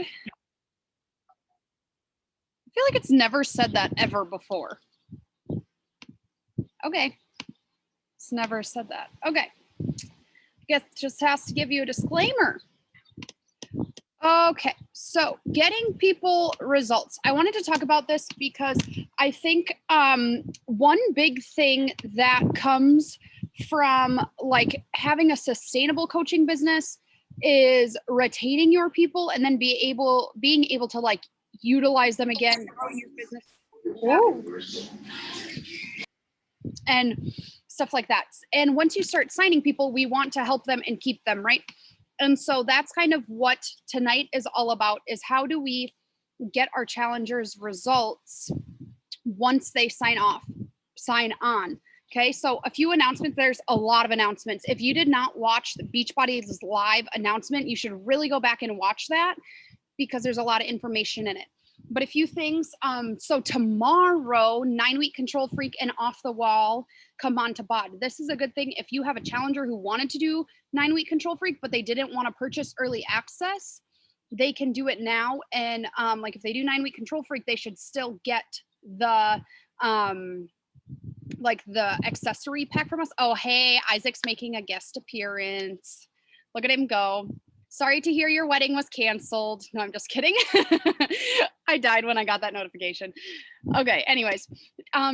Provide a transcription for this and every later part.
I feel like it's never said that ever before. Okay. It's never said that. Okay. I guess it just has to give you a disclaimer. Okay, so getting people results. I wanted to talk about this because I think one big thing that comes from like having a sustainable coaching business is retaining your people and then being able to like utilize them again, grow your business, and stuff like that. And once you start signing people, we want to help them and keep them, right? And so that's kind of what tonight is all about, is how do we get our challengers results once they sign on. Okay, so a few announcements. There's a lot of announcements. If you did not watch the Beachbody's live announcement, you should really go back and watch that because there's a lot of information in it. But a few things. So tomorrow, 9-week Control Freak and Off the Wall come on to BOD. This is a good thing if you have a challenger who wanted to do 9-week Control Freak, but they didn't want to purchase early access, they can do it now. And like if they do 9-week Control Freak, they should still get the like the accessory pack from us. Oh, hey, Isaac's making a guest appearance. Look at him go. Sorry to hear your wedding was canceled. No, I'm just kidding. I died when I got that notification. Okay, anyways,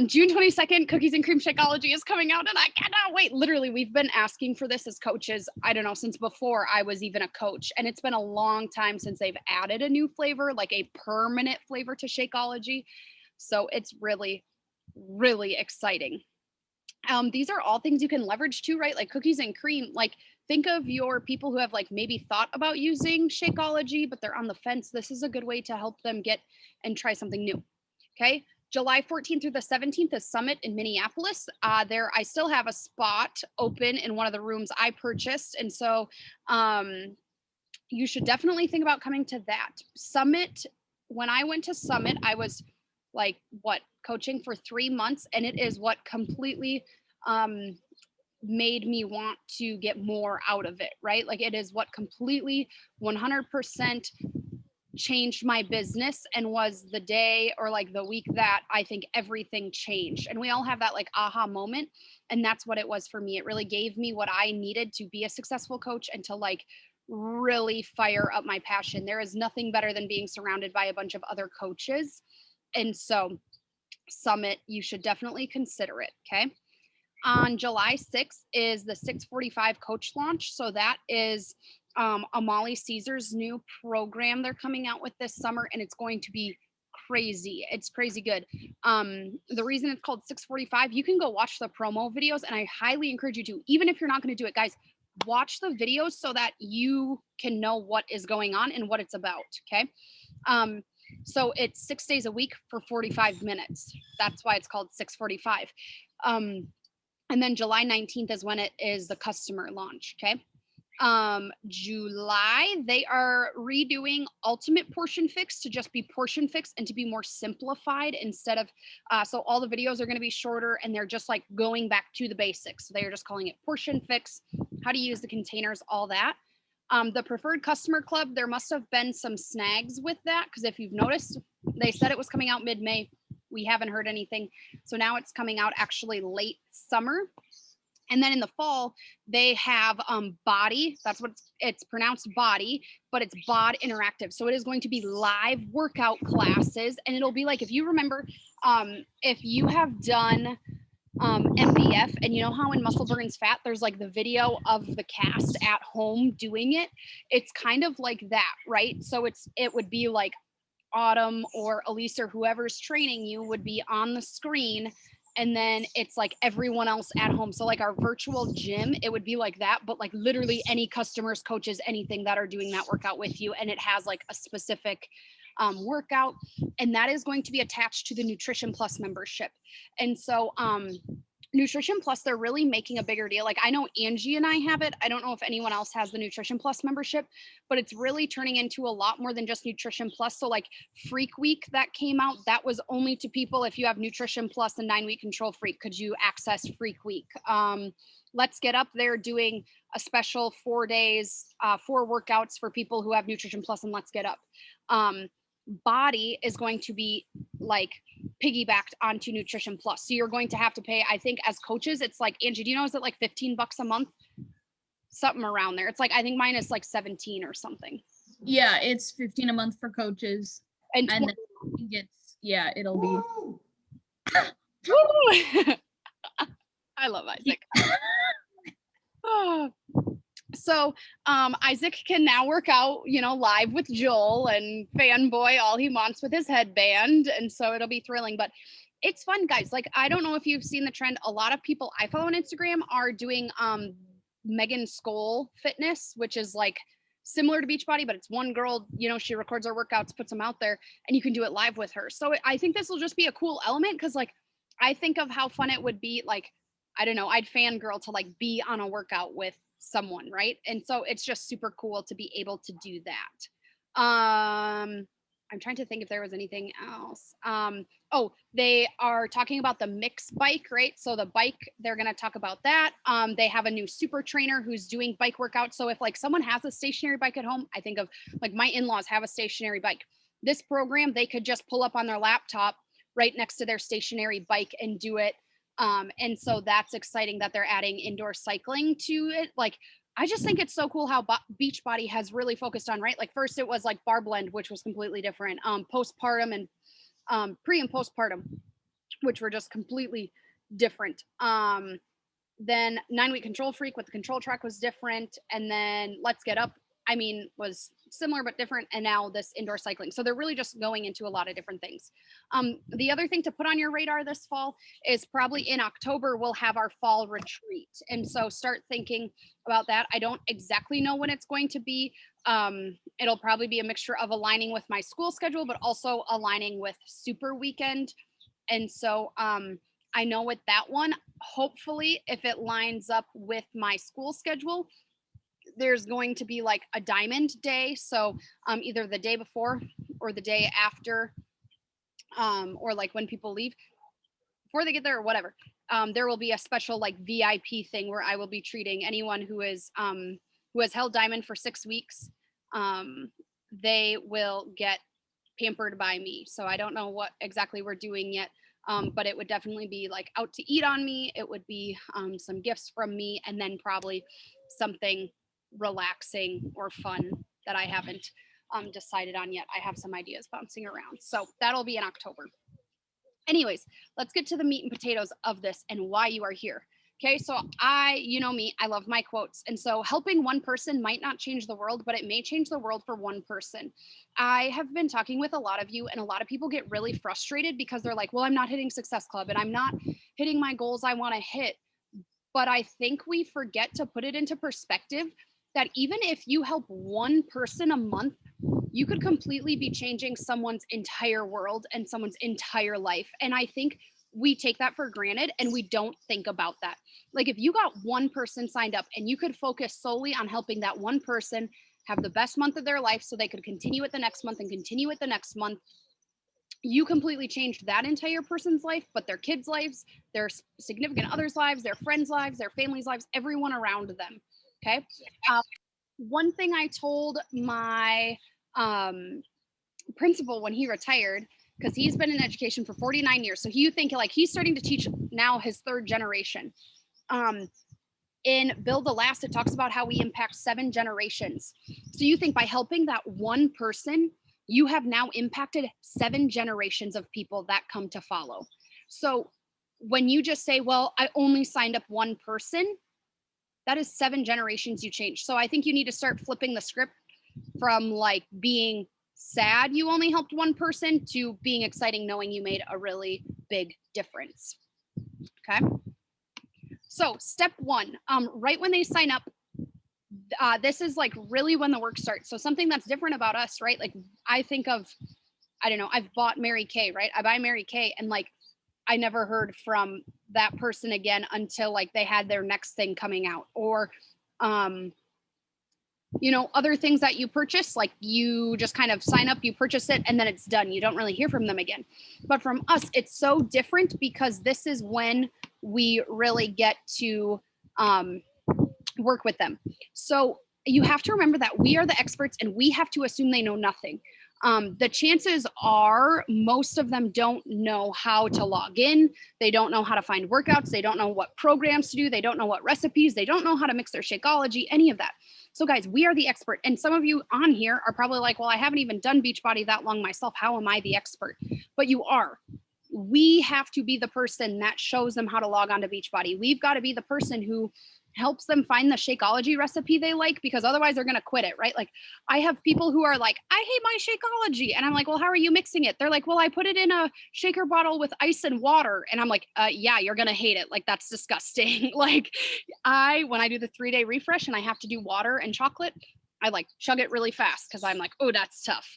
June 22nd, Cookies and Cream Shakeology is coming out and I cannot wait. Literally, we've been asking for this as coaches, I don't know, since before I was even a coach. And it's been a long time since they've added a new flavor, like a permanent flavor to Shakeology. So it's really, really exciting. These are all things you can leverage too, right? Like cookies and cream, like think of your people who have like maybe thought about using Shakeology, but they're on the fence. This is a good way to help them get and try something new. Okay. July 14th through the 17th is Summit in Minneapolis. There, I still have a spot open in one of the rooms I purchased. And so you should definitely think about coming to that. Summit, when I went to Summit, I was like, coaching for 3 months, and it is what completely made me want to get more out of it, right? Like it is what completely 100% changed my business and was the day or like the week that I think everything changed. And we all have that like aha moment. And that's what it was for me. It really gave me what I needed to be a successful coach and to like really fire up my passion. There is nothing better than being surrounded by a bunch of other coaches. And so Summit, you should definitely consider it. Okay. On July 6th is the 645 coach launch. So that is Amali Caesar's new program they're coming out with this summer, and it's going to be crazy. It's crazy good. The reason it's called 645, you can go watch the promo videos, and I highly encourage you to, even if you're not going to do it, guys, watch the videos so that you can know what is going on and what it's about. Okay. So it's 6 days a week for 45 minutes. That's why it's called 645. And then July 19th is when it is the customer launch. Okay. July, they are redoing Ultimate Portion Fix to just be Portion Fix and to be more simplified instead of, so all the videos are going to be shorter and they're just like going back to the basics. So they are just calling it Portion Fix, how to use the containers, all that. The Preferred Customer Club, there must have been some snags with that because if you've noticed, they said it was coming out mid-May. We haven't heard anything. So now it's coming out actually late summer. And then in the fall, they have Body. That's what it's pronounced, Body, but it's BOD Interactive. So it is going to be live workout classes. And it'll be like, if you remember, if you have done MBF, and you know how in Muscle Burns Fat, there's like the video of the cast at home doing it. It's kind of like that, right? So it would be like Autumn or Elise or whoever's training you would be on the screen, and then it's like everyone else at home. So like our virtual gym, it would be like that, but like literally any customers, coaches, anything that are doing that workout with you, and it has like a specific workout, and that is going to be attached to the Nutrition Plus membership. And so Nutrition Plus, they're really making a bigger deal. Like I know Angie and I have it. I don't know if anyone else has the Nutrition Plus membership, but it's really turning into a lot more than just Nutrition Plus. So like Freak Week that came out, that was only to people if you have Nutrition Plus and 9 Week Control Freak, could you access Freak Week. Let's Get Up, they're doing a special 4 days, 4 workouts for people who have Nutrition Plus and Let's Get Up. Body is going to be like piggybacked onto Nutrition Plus. So you're going to have to pay, I think as coaches, it's like, Angie, do you know, is it like $15 a month? Something around there. It's like, I think mine is like 17 or something. Yeah, it's 15 a month for coaches. And then I think it's, yeah, it'll be. Woo! I love Isaac. So Isaac can now work out, you know, live with Joel and fanboy all he wants with his headband. And so it'll be thrilling, but it's fun, guys. Like, I don't know if you've seen the trend. A lot of people I follow on Instagram are doing Megan Skoll Fitness, which is like similar to Beachbody, but it's one girl, you know, she records her workouts, puts them out there, and you can do it live with her. So I think this will just be a cool element because like I think of how fun it would be. Like, I don't know, I'd fangirl to like be on a workout with someone, right? And so it's just super cool to be able to do that. I'm trying to think if there was anything else. Oh, they are talking about the Mix bike, right? So the bike, they're going to talk about that. They have a new super trainer who's doing bike workouts. So if like someone has a stationary bike at home, I think of like my in-laws have a stationary bike. This program, they could just pull up on their laptop right next to their stationary bike and do it. And so that's exciting that they're adding indoor cycling to it. Like, I just think it's so cool how Beachbody has really focused on, right? Like first it was like Bar Blend, which was completely different. Postpartum and pre and postpartum, which were just completely different. Then 9 Week Control Freak with the control track was different. And then Let's Get Up, I mean, was similar but different. And now this indoor cycling. So they're really just going into a lot of different things. The other thing to put on your radar this fall is probably in October, we'll have our fall retreat. And so start thinking about that. I don't exactly know when it's going to be. It'll probably be a mixture of aligning with my school schedule, but also aligning with Super Weekend. And so I know with that one, hopefully, if it lines up with my school schedule, there's going to be like a diamond day. So either the day before or the day after, or like when people leave before they get there or whatever. There will be a special like VIP thing where I will be treating anyone who has held diamond for 6 weeks. They will get pampered by me. So I don't know what exactly we're doing yet. But it would definitely be like out to eat on me. It would be some gifts from me, and then probably something relaxing or fun that I haven't decided on yet. I have some ideas bouncing around. So that'll be in October. Anyways, let's get to the meat and potatoes of this and why you are here. Okay, so you know me, I love my quotes. And so helping one person might not change the world, but it may change the world for one person. I have been talking with a lot of you, and a lot of people get really frustrated because they're like, well, I'm not hitting Success Club and I'm not hitting my goals I want to hit. But I think we forget to put it into perspective that even if you help one person a month, you could completely be changing someone's entire world and someone's entire life. And I think we take that for granted and we don't think about that. Like if you got one person signed up and you could focus solely on helping that one person have the best month of their life so they could continue it the next month and continue it the next month, you completely changed that entire person's life, but their kids' lives, their significant others' lives, their friends' lives, their families' lives, everyone around them. Okay. One thing I told my principal when he retired, because he's been in education for 49 years. So you think like he's starting to teach now his third generation. In Build the Last, it talks about how we impact 7 generations. So you think by helping that one person, you have now impacted 7 generations of people that come to follow. So when you just say, well, I only signed up one person, that is 7 generations you change. So I think you need to start flipping the script from like being sad you only helped one person to being exciting knowing you made a really big difference. Okay. So step 1, right when they sign up, this is like really when the work starts. So something that's different about us, right? Like I think of, I don't know, I've bought Mary Kay, right? I buy Mary Kay and like I never heard from that person again until like they had their next thing coming out. Or um other things that you purchase, like you just kind of sign up, you purchase it, and then it's done. You don't really hear from them again. But from us, it's so different because this is when we really get to work with them. So you have to remember that we are the experts and we have to assume they know nothing. The chances are most of them don't know how to log in. They don't know how to find workouts. They don't know what programs to do. They don't know what recipes. They don't know how to mix their Shakeology, any of that. So guys, we are the expert. And some of you on here are probably like, well, I haven't even done Beachbody that long myself. How am I the expert? But you are. We have to be the person that shows them how to log on to Beachbody. We've got to be the person who helps them find the Shakeology recipe they like, because otherwise they're going to quit it, right? Like I have people who are like, I hate my Shakeology. And I'm like, well, how are you mixing it? They're like, well, I put it in a shaker bottle with ice and water. And I'm like, yeah, you're going to hate it. Like that's disgusting. Like when I do the 3-day refresh and I have to do water and chocolate, I like chug it really fast because I'm like, oh, that's tough.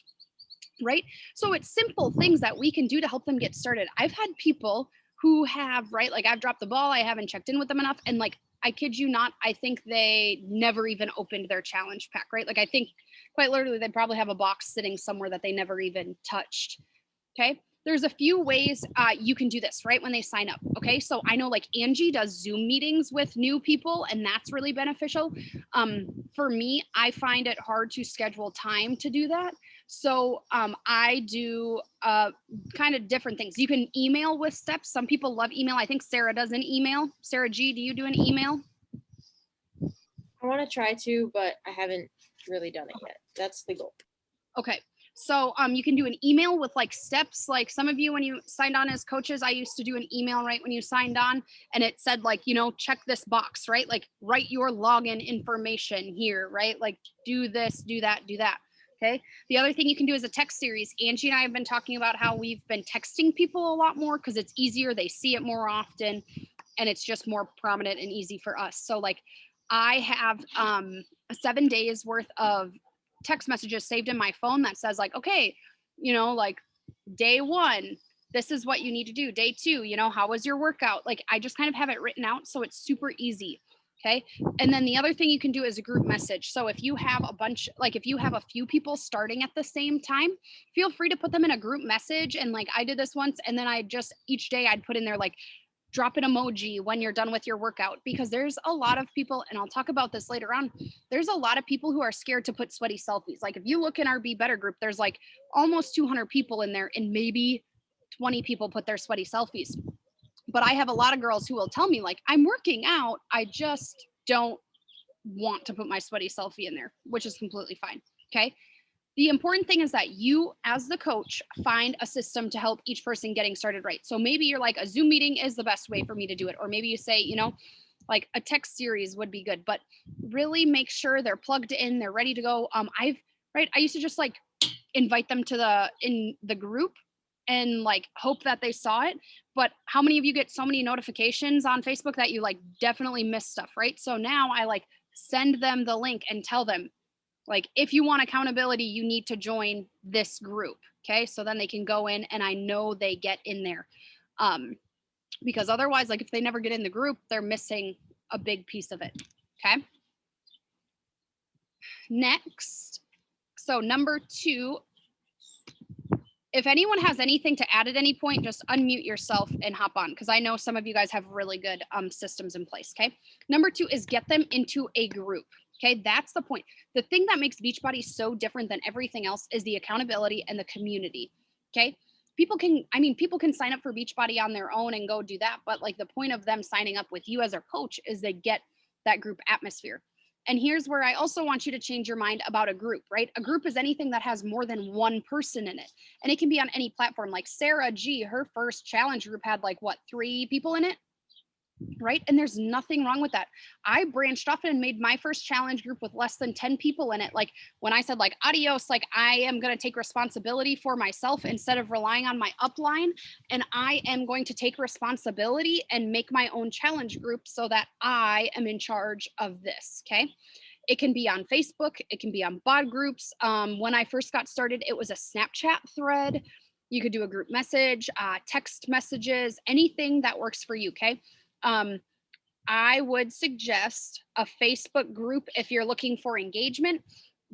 Right. So it's simple things that we can do to help them get started. I've had people who have, right, like I've dropped the ball, I haven't checked in with them enough. And like, I kid you not, I think they never even opened their challenge pack, right? Like I think quite literally they probably have a box sitting somewhere that they never even touched. Okay. There's a few ways you can do this, right? When they sign up. Okay. So I know like Angie does Zoom meetings with new people, and that's really beneficial. For me, I find it hard to schedule time to do that. So I do kind of different things. You can email with steps. Some people love email. I think Sarah does an email. Sarah G, do you do an email? I want to try to, but I haven't really done it yet. That's the goal. Okay. So you can do an email with like steps. Like some of you, when you signed on as coaches, I used to do an email right when you signed on, and it said like, check this box, right? Like write your login information here, right? Like do this, do that, do that. Okay. The other thing you can do is a text series. Angie and I have been talking about how we've been texting people a lot more because it's easier. They see it more often and it's just more prominent and easy for us. So like I have 7 days worth of text messages saved in my phone that says like, okay, like day 1, this is what you need to do. Day 2, how was your workout? Like I just kind of have it written out so it's super easy. Okay. And then the other thing you can do is a group message. So if you have if you have a few people starting at the same time, feel free to put them in a group message. And like I did this once, and then each day I'd put in there like, drop an emoji when you're done with your workout, because there's a lot of people, and I'll talk about this later on. There's a lot of people who are scared to put sweaty selfies. Like if you look in our Be Better group, there's like almost 200 people in there, and maybe 20 people put their sweaty selfies. But I have a lot of girls who will tell me like, I'm working out, I just don't want to put my sweaty selfie in there, which is completely fine. Okay. The important thing is that you, as the coach, find a system to help each person getting started right. So maybe you're like, a Zoom meeting is the best way for me to do it. Or maybe you say, like a text series would be good, but really make sure they're plugged in, they're ready to go. I used to just like invite them to in the group and like hope that they saw it. But how many of you get so many notifications on Facebook that you like definitely miss stuff, right? So now I like send them the link and tell them, like, if you want accountability, you need to join this group. Okay. So then they can go in, and I know they get in there. Because otherwise, like if they never get in the group, they're missing a big piece of it. Okay. Next. So number 2, if anyone has anything to add at any point, just unmute yourself and hop on, because I know some of you guys have really good systems in place. Okay. Number 2 is get them into a group. Okay, that's the point. The thing that makes Beachbody so different than everything else is the accountability and the community. Okay, people can sign up for Beachbody on their own and go do that, but like the point of them signing up with you as their coach is they get that group atmosphere. And here's where I also want you to change your mind about a group, right? A group is anything that has more than one person in it, and it can be on any platform. Like Sarah G, her first challenge group had like 3 people in it. Right. And there's nothing wrong with that. I branched off and made my first challenge group with less than 10 people in it. Like when I said like adios, like I am going to take responsibility for myself instead of relying on my upline. And I am going to take responsibility and make my own challenge group so that I am in charge of this. Okay. It can be on Facebook. It can be on bod groups. When I first got started, it was a Snapchat thread. You could do a group message, text messages, anything that works for you. Okay. Um, I would suggest a Facebook group if you're looking for engagement,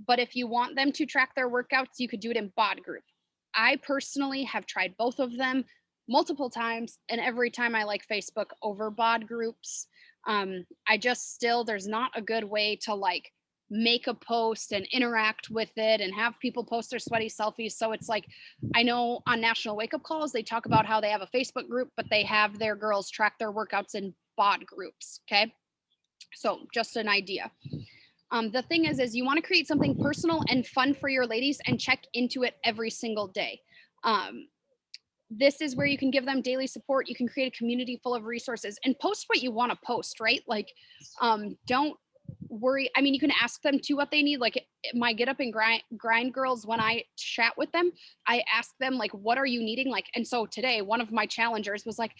but if you want them to track their workouts, you could do it in bod group. I personally have tried both of them multiple times, and every time I like Facebook over bod groups. I just still, there's not a good way to like make a post and interact with it and have people post their sweaty selfies. So it's like, I know on National Wake Up Calls, they talk about how they have a Facebook group, but they have their girls track their workouts in bod groups. Okay. So just an idea. The thing is you want to create something personal and fun for your ladies and check into it every single day. This is where you can give them daily support. You can create a community full of resources and post what you want to post, right? Like, don't worry. I mean, you can ask them to what they need. Like my get up and grind girls, when I chat with them, I ask them like, what are you needing? Like, and so today, one of my challengers was like,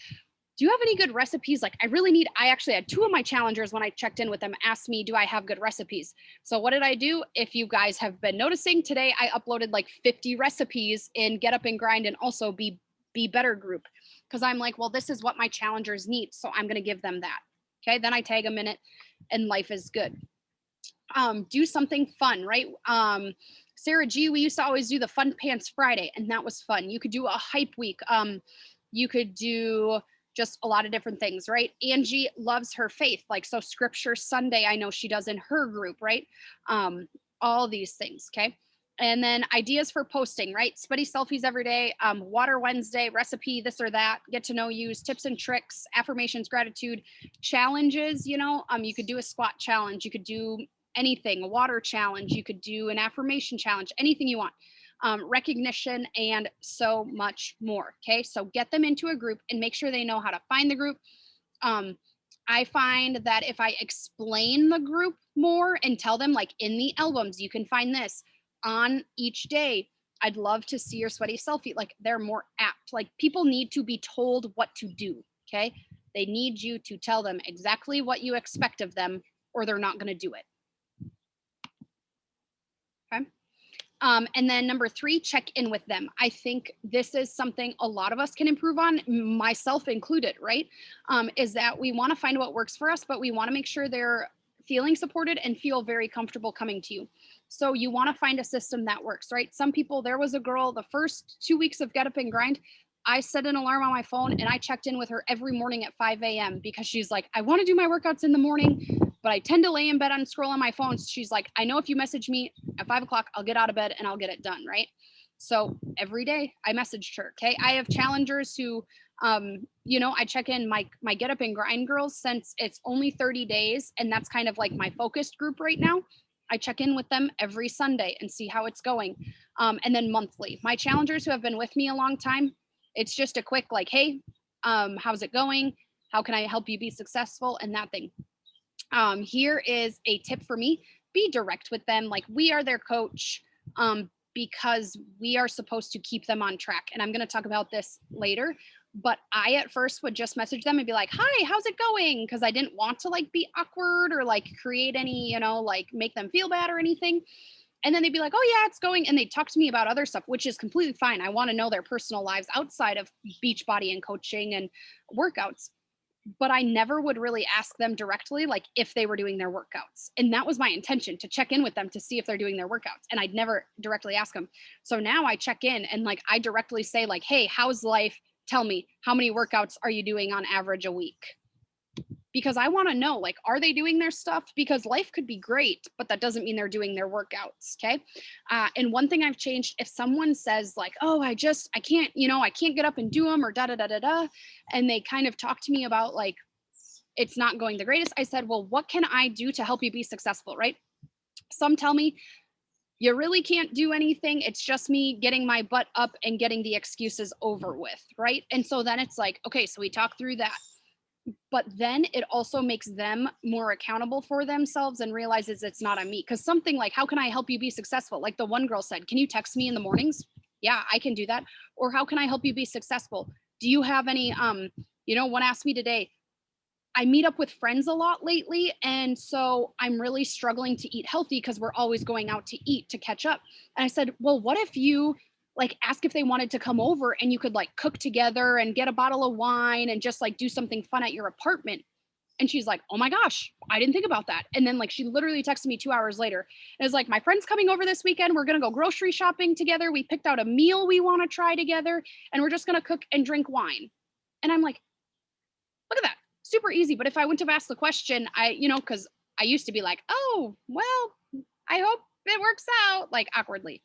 do you have any good recipes? Like I actually had two of my challengers when I checked in with them asked me, do I have good recipes? So what did I do? If you guys have been noticing today, I uploaded like 50 recipes in Get Up and Grind and also Be Better group. Cause I'm like, well, this is what my challengers need. So I'm going to give them that. Okay. Then I tag them in it and life is good. Do something fun, right? Sarah G, we used to always do the Fun Pants Friday and that was fun. You could do a hype week. You could do just a lot of different things, right? Angie loves her faith. Like, so Scripture Sunday, I know she does in her group, right? All these things, okay? And then ideas for posting, right? Sweaty selfies every day, Water Wednesday, recipe, this or that, get to know yous, tips and tricks, affirmations, gratitude, challenges, you know, you could do a squat challenge, you could do anything, a water challenge, you could do an affirmation challenge, anything you want. Recognition, and so much more. Okay, so get them into a group and make sure they know how to find the group. I find that if I explain the group more and tell them, like in the albums, you can find this on each day. I'd love to see your sweaty selfie. Like they're more apt. Like people need to be told what to do. Okay, they need you to tell them exactly what you expect of them, or they're not going to do it. Okay. And then number 3, check in with them. I think this is something a lot of us can improve on, myself included, right? Is that we want to find what works for us, but we want to make sure they're feeling supported and feel very comfortable coming to you. So you want to find a system that works, right? Some people, there was a girl, the first 2 weeks of Get Up and Grind, I set an alarm on my phone and I checked in with her every morning at 5 a.m. because she's like, I want to do my workouts in the morning, but I tend to lay in bed and scroll on my phone. She's like, I know if you message me at 5 o'clock, I'll get out of bed and I'll get it done, right? So every day I messaged her. Okay. I have challengers who, you know, I check in my Get Up and Grind girls since it's only 30 days. And that's kind of like my focused group right now. I check in with them every Sunday and see how it's going. And then monthly. My challengers who have been with me a long time, it's just a quick like, hey, how's it going? How can I help you be successful? And that thing. Here is a tip for me. Be direct with them. Like we are their coach because we are supposed to keep them on track. And I'm going to talk about this later. But I at first would just message them and be like, hi, how's it going? Because I didn't want to like be awkward or like create any, you know, like make them feel bad or anything. And then they'd be like, oh yeah, it's going. And they'd talk to me about other stuff, which is completely fine. I want to know their personal lives outside of Beachbody and coaching and workouts. But I never would really ask them directly, like if they were doing their workouts. And that was my intention, to check in with them to see if they're doing their workouts. And I'd never directly ask them. So now I check in and like, I directly say like, hey, how's life? Tell me, how many workouts are you doing on average a week? Because I want to know, like, are they doing their stuff? Because life could be great, but that doesn't mean they're doing their workouts. Okay. And one thing I've changed, if someone says like, oh, I can't, you know, I can't get up and do them or da, da, da, da, da. And they kind of talk to me about like, it's not going the greatest. I said, well, what can I do to help you be successful? Right. Some tell me you really can't do anything. It's just me getting my butt up and getting the excuses over with. Right. And so then it's like, okay, so we talk through that. But then it also makes them more accountable for themselves and realizes it's not on me. Because something like, how can I help you be successful? Like the one girl said, can you text me in the mornings? Yeah, I can do that. Or how can I help you be successful? Do you have any, you know, one asked me today, I meet up with friends a lot lately. And so I'm really struggling to eat healthy because we're always going out to eat to catch up. And I said, well, what if you like ask if they wanted to come over and you could like cook together and get a bottle of wine and just like do something fun at your apartment. And she's like, oh my gosh, I didn't think about that. And then like she literally texted me 2 hours later. And it's like, my friend's coming over this weekend. We're gonna go grocery shopping together. We picked out a meal we want to try together, and we're just gonna cook and drink wine. And I'm like, look at that. Super easy. But if I wouldn't have asked the question, because I used to be like, oh, well, I hope it works out, like awkwardly.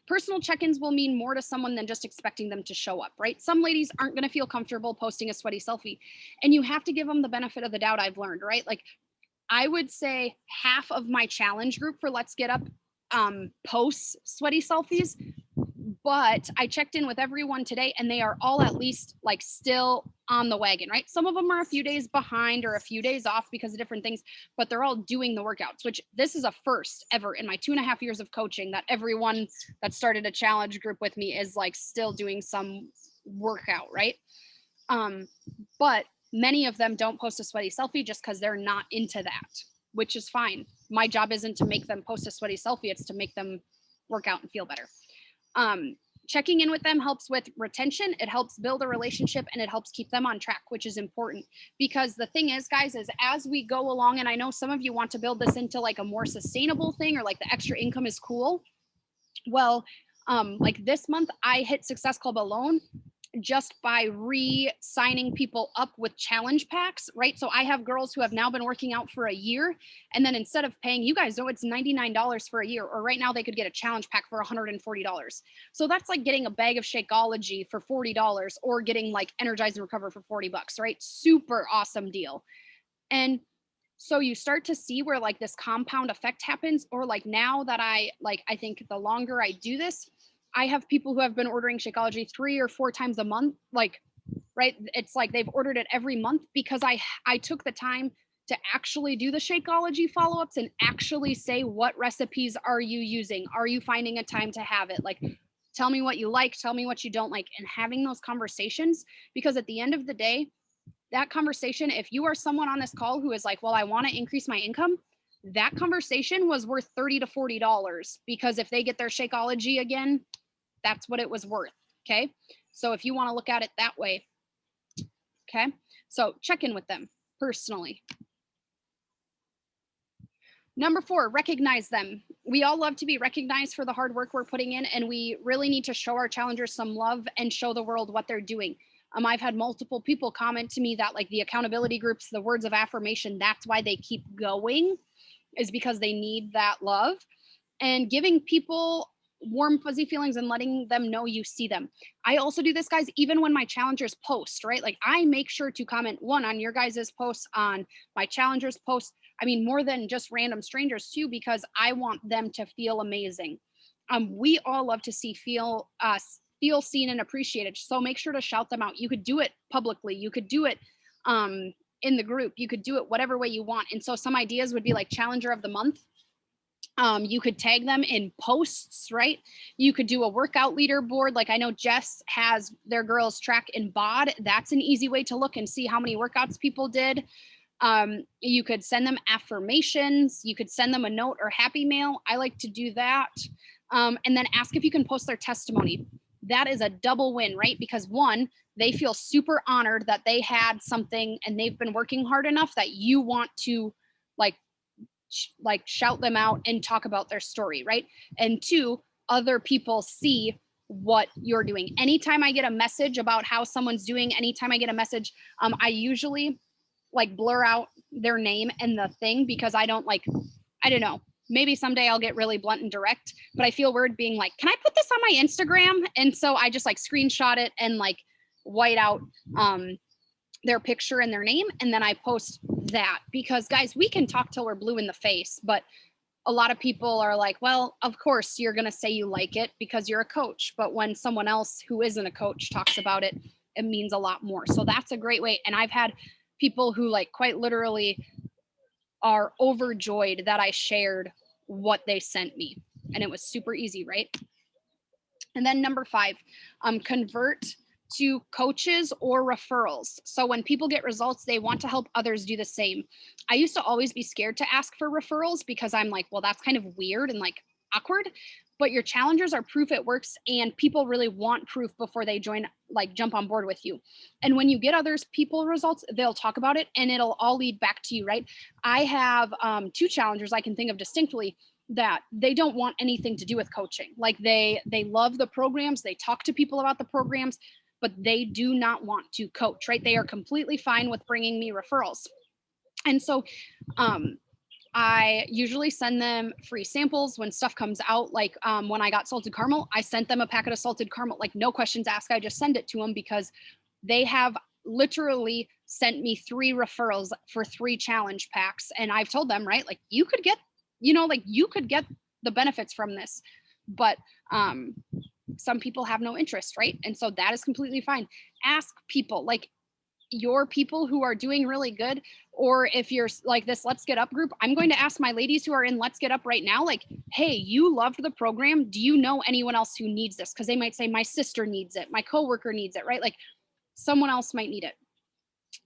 Personal check-ins will mean more to someone than just expecting them to show up, right? Some ladies aren't going to feel comfortable posting a sweaty selfie, and you have to give them the benefit of the doubt. I've learned, right? Like I would say half of my challenge group for Let's Get Up posts sweaty selfies, but I checked in with everyone today and they are all at least like still on the wagon, right? Some of them are a few days behind or a few days off because of different things, but they're all doing the workouts, which this is a first ever in my 2.5 years of coaching, that everyone that started a challenge group with me is like still doing some workout, right? But many of them don't post a sweaty selfie just because they're not into that, which is fine. My job isn't to make them post a sweaty selfie, it's to make them work out and feel better. Checking in with them helps with retention, it helps build a relationship, and it helps keep them on track, which is important. Because the thing is, guys, is as we go along, and I know some of you want to build this into like a more sustainable thing, or like the extra income is cool. Well, like this month I hit Success Club alone just by re-signing people up with challenge packs, right? So I have girls who have now been working out for a year, and then instead of paying, you guys know it's $99 for a year, or right now they could get a challenge pack for $140. So that's like getting a bag of Shakeology for $40, or getting like Energize and Recover for $40, right? Super awesome deal. And so you start to see where like this compound effect happens, or like now that I think the longer I do this, I have people who have been ordering Shakeology 3 or 4 times a month, like, right? It's like they've ordered it every month because I took the time to actually do the Shakeology follow-ups and actually say, what recipes are you using? Are you finding a time to have it? Like, tell me what you like, tell me what you don't like, and having those conversations, because at the end of the day, that conversation, if you are someone on this call who is like, well, I want to increase my income, that conversation was worth $30 to $40, because if they get their Shakeology again, that's what it was worth. Okay. So if you want to look at it that way, okay. So check in with them personally. Number 4, recognize them. We all love to be recognized for the hard work we're putting in, and we really need to show our challengers some love and show the world what they're doing. I've had multiple people comment to me that like the accountability groups, the words of affirmation, that's why they keep going, is because they need that love. And giving people warm, fuzzy feelings and letting them know you see them. I also do this, guys, even when my challengers post, right? Like I make sure to comment on your guys' posts, on my challengers' posts. I mean, more than just random strangers too, because I want them to feel amazing. We all love to feel seen and appreciated. So make sure to shout them out. You could do it publicly. You could do it in the group. You could do it whatever way you want. And so some ideas would be like Challenger of the Month. You could tag them in posts, right? You could do a workout leaderboard. Like I know Jess has their girls track in BOD. That's an easy way to look and see how many workouts people did. You could send them affirmations. You could send them a note or happy mail. I like to do that. And then ask if you can post their testimony. That is a double win, right? Because one, they feel super honored that they had something and they've been working hard enough that you want to like shout them out and talk about their story, right? And 2, other people see what you're doing. Anytime I get a message about how someone's doing, anytime I get a message, I usually like blur out their name and the thing, because I don't know, maybe someday I'll get really blunt and direct, but I feel weird being like, can I put this on my Instagram? And so I just like screenshot it and like white out their picture and their name, and then I post that, because guys, we can talk till we're blue in the face, but a lot of people are like, well, of course you're going to say you like it because you're a coach, but when someone else who isn't a coach talks about it, it means a lot more. So that's a great way. And I've had people who like quite literally are overjoyed that I shared what they sent me, and it was super easy, right? And then number 5, convert to coaches or referrals. So when people get results, they want to help others do the same. I used to always be scared to ask for referrals because I'm like, well, that's kind of weird and like awkward. but your challengers are proof it works, and people really want proof before they join, like jump on board with you. And when you get others people results, they'll talk about it and it'll all lead back to you, right? I have 2 challengers I can think of distinctly that they don't want anything to do with coaching. Like they love the programs, they talk to people about the programs, but they do not want to coach, right? They are completely fine with bringing me referrals. And so I usually send them free samples when stuff comes out. Like when I got salted caramel, I sent them a packet of salted caramel, like no questions asked. I just send it to them because they have literally sent me 3 referrals for 3 challenge packs. And I've told them, right, like you could get, like you could get the benefits from this, but some people have no interest, right? And so that is completely fine. Ask people, like your people who are doing really good, or if you're like this Let's Get Up group, I'm going to ask my ladies who are in Let's Get Up right now, like, hey, you loved the program, do you know anyone else who needs this? Because they might say my sister needs it, my coworker needs it, right? Like someone else might need it.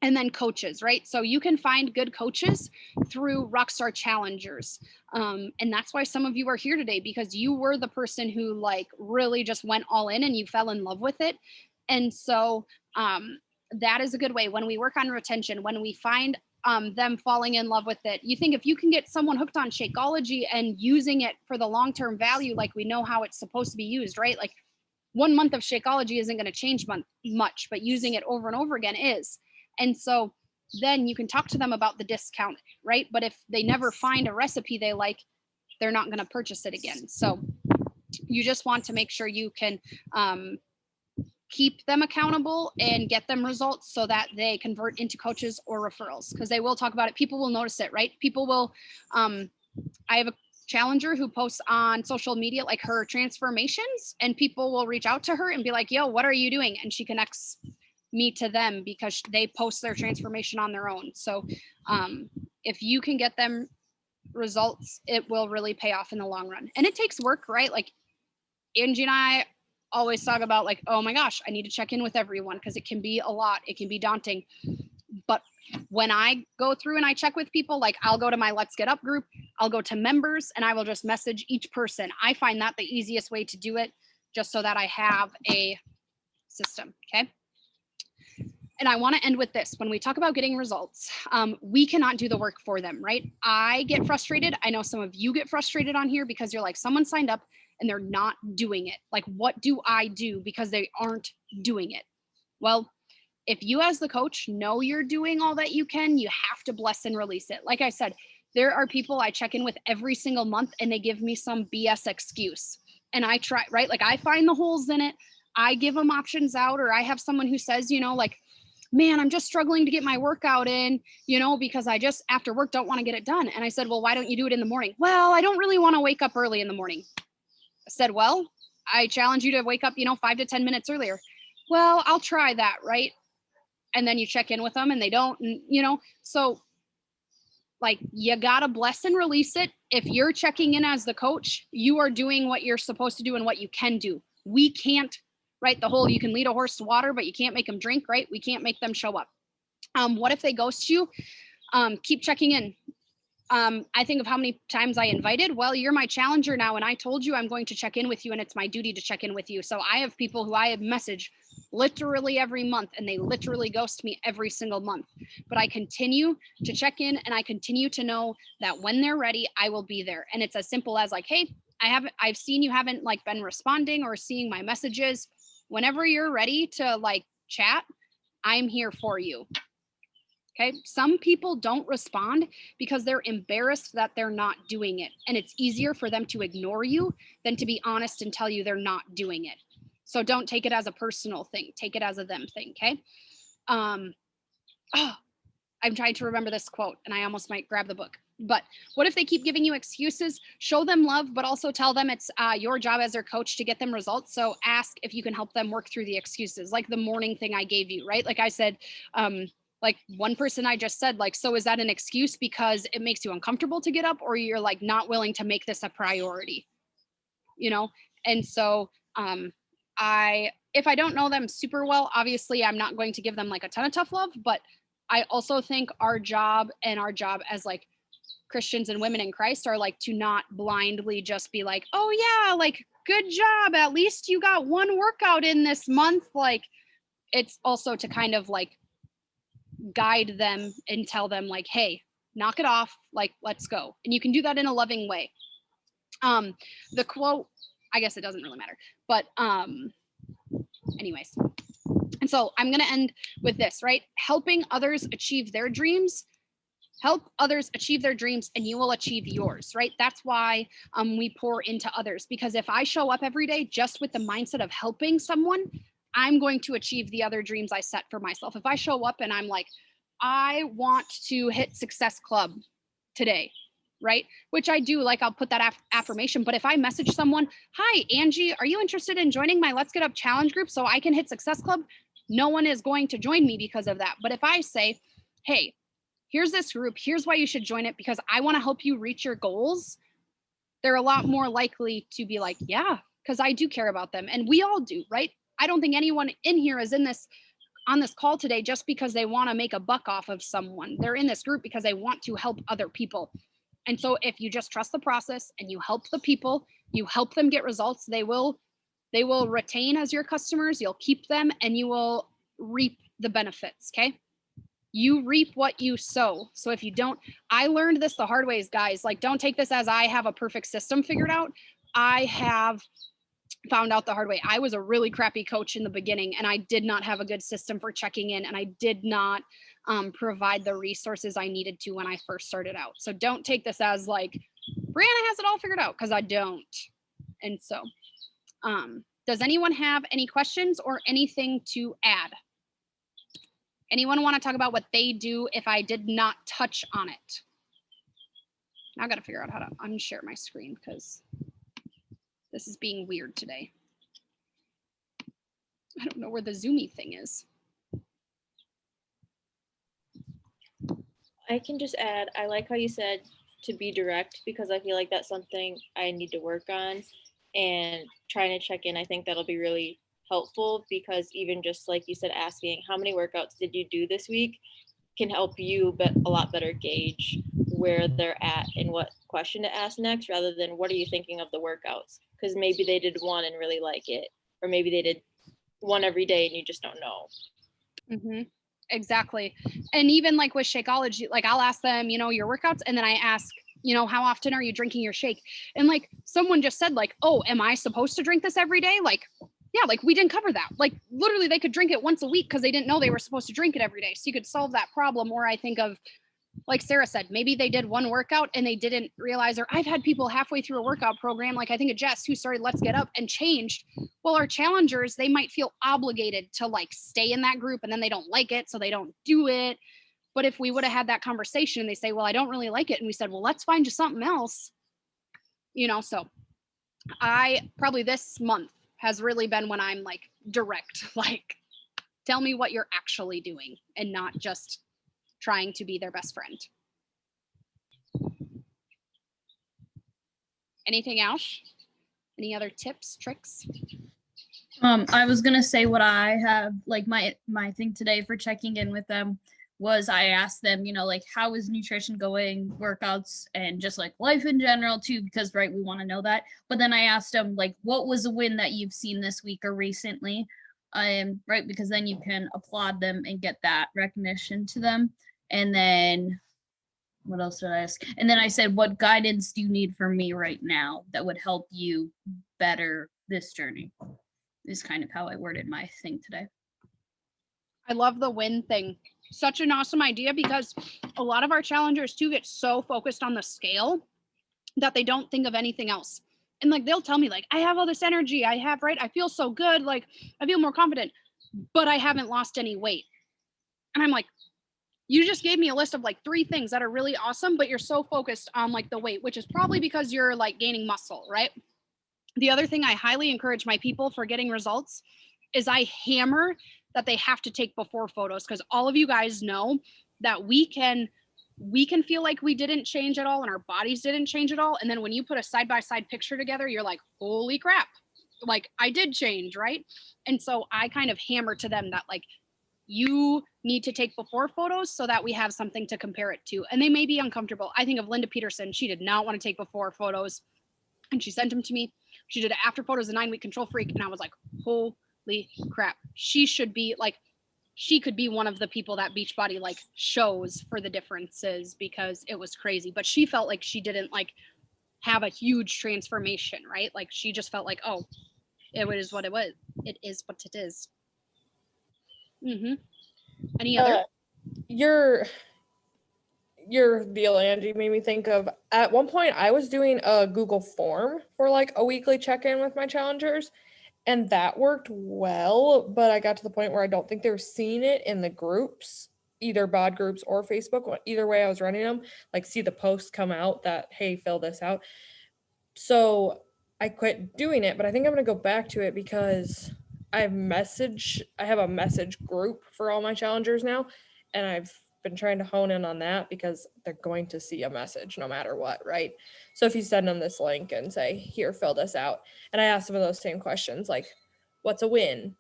And then coaches, right? So you can find good coaches through Rockstar Challengers. And that's why some of you are here today, because you were the person who like really just went all in and you fell in love with it. And so that is a good way. When we work on retention, when we find them falling in love with it, you think if you can get someone hooked on Shakeology and using it for the long-term value, like we know how it's supposed to be used, right? Like 1 month of Shakeology isn't going to change much, but using it over and over again is. And so then you can talk to them about the discount, right? But if they never find a recipe they like, they're not going to purchase it again. So you just want to make sure you can keep them accountable and get them results so that they convert into coaches or referrals, because they will talk about it. People will notice it, right? People will, I have a challenger who posts on social media, like her transformations, and people will reach out to her and be like, yo, what are you doing? And she connects me to them because they post their transformation on their own. So if you can get them results, it will really pay off in the long run. And it takes work, right? Like Angie and I always talk about like, oh my gosh, I need to check in with everyone because it can be a lot. It can be daunting. But when I go through and I check with people, like I'll go to my Let's Get Up group, I'll go to members, and I will just message each person. I find that the easiest way to do it, just so that I have a system. Okay. And I want to end with this. When we talk about getting results, we cannot do the work for them, right? I get frustrated. I know some of you get frustrated on here because you're like, someone signed up and they're not doing it. Like, what do I do because they aren't doing it? Well, if you as the coach know you're doing all that you can, you have to bless and release it. Like I said, there are people I check in with every single month and they give me some BS excuse. And I try, right? Like I find the holes in it. I give them options out, or I have someone who says, like, man, I'm just struggling to get my workout in, because I just after work don't want to get it done. And I said, well, why don't you do it in the morning? Well, I don't really want to wake up early in the morning. I said, well, I challenge you to wake up, 5 to 10 minutes earlier. Well, I'll try that, right? And then you check in with them and they don't, and, so like you gotta bless and release it. If you're checking in as the coach, you are doing what you're supposed to do and what you can do. We can't, right? The whole, you can lead a horse to water, but you can't make them drink, right? We can't make them show up. What if they ghost you? Keep checking in. I think of how many times I invited. Well, you're my challenger now, and I told you I'm going to check in with you, and it's my duty to check in with you. So I have people who I have messaged literally every month, and they literally ghost me every single month. But I continue to check in, and I continue to know that when they're ready, I will be there. And it's as simple as like, hey, I've seen you haven't like been responding or seeing my messages. Whenever you're ready to like chat, I'm here for you. Okay. Some people don't respond because they're embarrassed that they're not doing it. And it's easier for them to ignore you than to be honest and tell you they're not doing it. So don't take it as a personal thing. Take it as a them thing. Okay. I'm trying to remember this quote and I almost might grab the book. But what if they keep giving you excuses? Show them love, but also tell them it's your job as their coach to get them results. So ask if you can help them work through the excuses, like the morning thing I gave you, right? Like I said, like one person I just said, like, so is that an excuse because it makes you uncomfortable to get up, or you're like not willing to make this a priority, And so if I don't know them super well, obviously I'm not going to give them like a ton of tough love, but I also think our job as like Christians and women in Christ are like to not blindly just be like, oh yeah, like good job. At least you got one workout in this month. Like it's also to kind of like guide them and tell them like, hey, knock it off. Like, let's go. And you can do that in a loving way. The quote, I guess it doesn't really matter, but anyways. And so I'm going to end with this, right? Helping others achieve their dreams. Help others achieve their dreams and you will achieve yours, right? That's why we pour into others, because if I show up every day just with the mindset of helping someone, I'm going to achieve the other dreams I set for myself. If I show up and I'm like, I want to hit Success Club today, right? Which I do, like I'll put that affirmation. But if I message someone, hi, Angie, are you interested in joining my Let's Get Up challenge group so I can hit Success Club? No one is going to join me because of that. But if I say, hey, here's this group, here's why you should join it because I want to help you reach your goals, they're a lot more likely to be like, yeah, because I do care about them. And we all do, right? I don't think anyone in here is on this call today just because they want to make a buck off of someone. They're in this group because they want to help other people. And so if you just trust the process and you help the people, you help them get results, they will retain as your customers, you'll keep them, and you will reap the benefits, okay? You reap what you sow. So if you don't, I learned this the hard ways, guys. Like, don't take this as I have a perfect system figured out. I have found out the hard way. I was a really crappy coach in the beginning and I did not have a good system for checking in and I did not provide the resources I needed to when I first started out. So don't take this as like, Brianna has it all figured out, because I don't. And so, does anyone have any questions or anything to add? Anyone want to talk about what they do if I did not touch on it? Now I got to figure out how to unshare my screen because this is being weird today. I don't know where the Zoomy thing is. I can just add, I like how you said to be direct, because I feel like that's something I need to work on, and trying to check in. I think that'll be really helpful, because even just like you said, asking how many workouts did you do this week can help you a lot better gauge where they're at and what question to ask next, rather than what are you thinking of the workouts? Because maybe they did one and really like it, or maybe they did one every day and you just don't know. Mm-hmm. Exactly. And even like with Shakeology, like I'll ask them, you know, your workouts, and then I ask, you know, how often are you drinking your shake? And like someone just said like, oh, am I supposed to drink this every day? Like, yeah, like we didn't cover that. Like literally they could drink it once a week because they didn't know they were supposed to drink it every day. So you could solve that problem. Or I think of, like Sarah said, maybe they did one workout and they didn't realize, or I've had people halfway through a workout program, like I think of Jess, who started Let's Get Up and changed. Well, our challengers, they might feel obligated to like stay in that group and then they don't like it, so they don't do it. But if we would have had that conversation and they say, well, I don't really like it. And we said, well, let's find you something else, you know? So I probably this month has really been when I'm like direct, like tell me what you're actually doing and not just trying to be their best friend. Anything else? Any other tips, tricks? I was gonna say what I have, like my thing today for checking in with them was I asked them, you know, like how is nutrition going, workouts, and just like life in general too, because right, we want to know that. But then I asked them like, what was a win that you've seen this week or recently? Right, because then you can applaud them and get that recognition to them. And then what else did I ask? And then I said, what guidance do you need from me right now that would help you better this journey? Is kind of how I worded my thing today. I love the win thing. Such an awesome idea, because a lot of our challengers too get so focused on the scale that they don't think of anything else. And like they'll tell me like, I have all this energy, I feel so good, like I feel more confident, but I haven't lost any weight. And I'm like, you just gave me a list of like 3 things that are really awesome, but you're so focused on like the weight, which is probably because you're like gaining muscle, right? The other thing I highly encourage my people for getting results is I hammer that they have to take before photos, because all of you guys know that we can feel like we didn't change at all and our bodies didn't change at all. And then when you put a side-by-side picture together, you're like, holy crap, like I did change, right? And so I kind of hammer to them that like, you need to take before photos so that we have something to compare it to. And they may be uncomfortable. I think of Linda Peterson. She did not want to take before photos and she sent them to me. She did after photos, a 9-week control freak. And I was like, holy crap. She should be like, she could be one of the people that Beachbody like shows for the differences because it was crazy. But she felt like she didn't like have a huge transformation, right? Like she just felt like, oh, it is what it was. It is what it is. Any other? Your deal, Angie, made me think of, at one point I was doing a Google form for like a weekly check-in with my challengers, and that worked well, but I got to the point where I don't think they were seeing it in the groups, either bod groups or Facebook. Either way I was running them, like see the post come out that, hey, fill this out. So I quit doing it, but I think I'm gonna go back to it because I have a message group for all my challengers now, and I've been trying to hone in on that because they're going to see a message no matter what, right? So if you send them this link and say, here, fill this out, and I ask them those same questions, like, what's a win?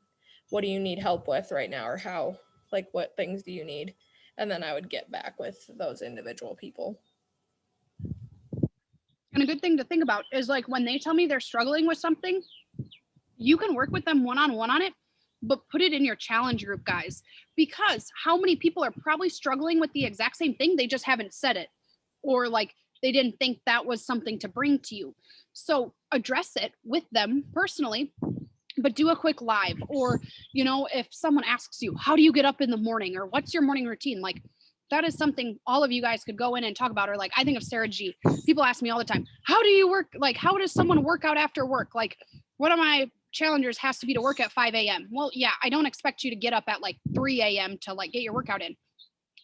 What do you need help with right now? Or how, like, what things do you need? And then I would get back with those individual people. And a good thing to think about is like when they tell me they're struggling with something, you can work with them one-on-one on it, but put it in your challenge group, guys, because how many people are probably struggling with the exact same thing, they just haven't said it, or like they didn't think that was something to bring to you. So address it with them personally, but do a quick live. Or, you know, if someone asks you, how do you get up in the morning, or what's your morning routine, like that is something all of you guys could go in and talk about. Or like, I think of Sarah G. People ask me all the time, how do you work? Like, how does someone work out after work? Like, one of my challengers has to be to work at 5 a.m. Well, yeah, I don't expect you to get up at like 3 a.m. to like get your workout in.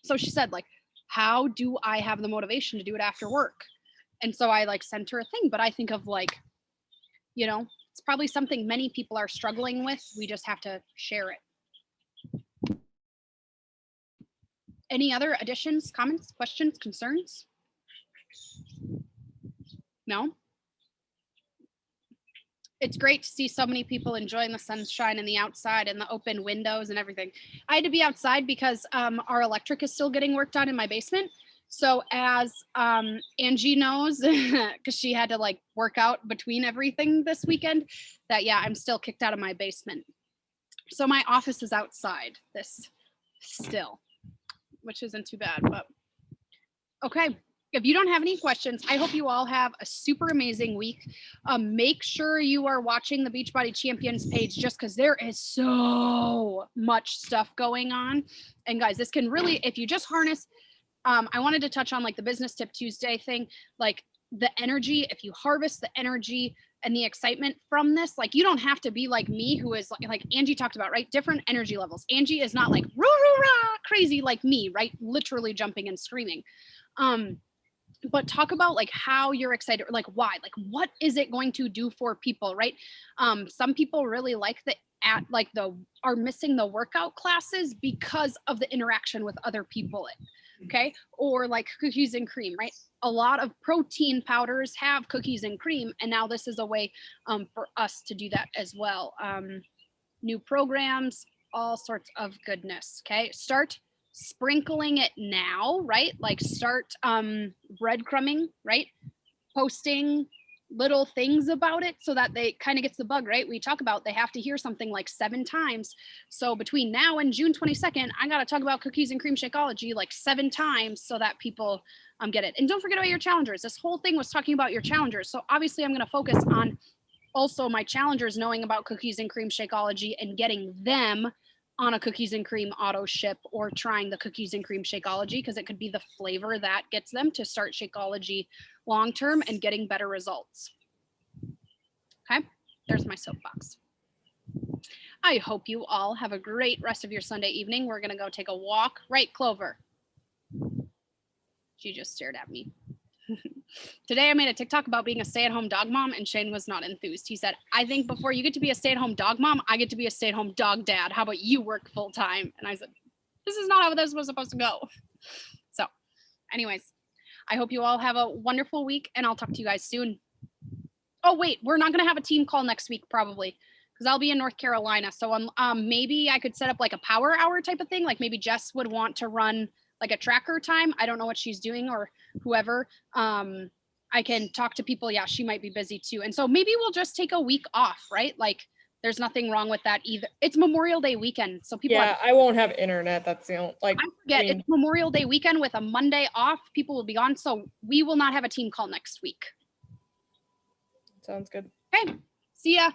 So she said, like, how do I have the motivation to do it after work? And so I like sent her a thing, but I think of like, you know, it's probably something many people are struggling with. We just have to share it. Any other additions, comments, questions, concerns? No? It's great to see so many people enjoying the sunshine and the outside and the open windows and everything. I had to be outside because our electric is still getting worked on in my basement. So as Angie knows, because she had to like work out between everything this weekend, that yeah, I'm still kicked out of my basement. So my office is outside this still, which isn't too bad, but okay. If you don't have any questions, I hope you all have a super amazing week. Make sure you are watching the Beachbody Champions page just because there is so much stuff going on. And guys, this can really, if you just harness, I wanted to touch on like the Business Tip Tuesday thing, like the energy, if you harvest the energy and the excitement from this, like you don't have to be like me, who is like Angie talked about, right? Different energy levels. Angie is not like rah, rah, rah, crazy like me, right? Literally jumping and screaming. But talk about like how you're excited, like why, like what is it going to do for people, right? Some people really like are missing the workout classes because of the interaction with other people, okay? Or like cookies and cream, right? A lot of protein powders have cookies and cream, and now this is a way for us to do that as well. New programs, all sorts of goodness, okay? Start sprinkling it now, right? Like start breadcrumbing, right? Posting little things about it so that they kind of gets the bug, right? We talk about they have to hear something like 7 times. So between now and June 22nd, I got to talk about cookies and cream Shakeology like 7 times so that people get it. And don't forget about your challengers. This whole thing was talking about your challengers. So obviously I'm going to focus on also my challengers knowing about cookies and cream Shakeology and getting them on a cookies and cream auto ship or trying the cookies and cream Shakeology, because it could be the flavor that gets them to start Shakeology long-term and getting better results. Okay, there's my soapbox. I hope you all have a great rest of your Sunday evening. We're gonna go take a walk, right, Clover? She just stared at me. Today I made a TikTok about being a stay-at-home dog mom, and Shane was not enthused. He said, I think before you get to be a stay-at-home dog mom, I get to be a stay-at-home dog dad. How about you work full-time? And I said, this is not how this was supposed to go. So anyways, I hope you all have a wonderful week, and I'll talk to you guys soon. Oh wait, we're not gonna have a team call next week probably, because I'll be in North Carolina. So maybe I could set up like a power hour type of thing. Like maybe Jess would want to run like a tracker time. I don't know what she's doing or whoever. I can talk to people. Yeah, she might be busy too. And so maybe we'll just take a week off, right? Like there's nothing wrong with that either. It's Memorial Day weekend. So people Yeah, I won't have internet. That's the only, like, I forget mean- it's Memorial Day weekend with a Monday off. People will be on. So we will not have a team call next week. sounds good. Okay. See ya.